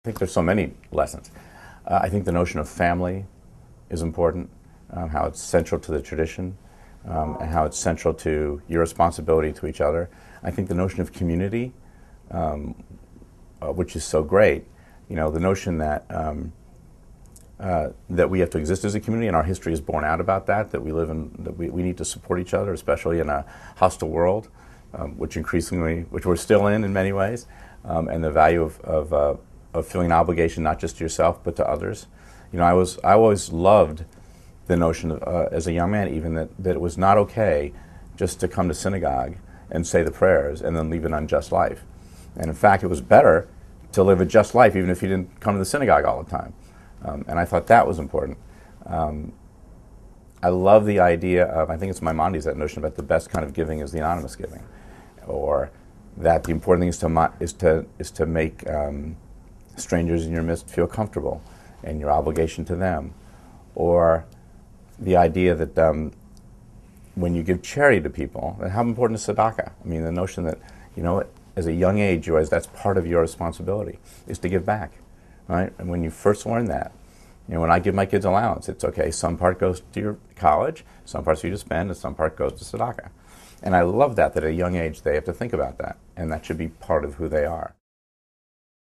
think there's so many lessons. I think the notion of family is important, how it's central to the tradition, and how it's central to your responsibility to each other. I think the notion of community, which is so great, you know, the notion that that we have to exist as a community, and our history is borne out about that, that we live in, that we need to support each other, especially in a hostile world, which we're still in many ways, and the value of feeling an obligation not just to yourself but to others. You know, I always loved the notion of, as a young man even, that it was not okay just to come to synagogue and say the prayers and then leave an unjust life. And in fact, it was better to live a just life even if you didn't come to the synagogue all the time. And I thought that was important. I love the idea of, I think it's Maimonides, that notion about the best kind of giving is the anonymous giving, or that the important thing is to make strangers in your midst feel comfortable and your obligation to them, or the idea that when you give charity to people, that how important is tzedakah? I mean, the notion that, you know, as a young age, you realize that's part of your responsibility, is to give back, right? And when you first learn that, you know, when I give my kids allowance, it's okay, some part goes to your college, some part's for you to spend, and some part goes to tzedakah. And I love that at a young age they have to think about that, and that should be part of who they are.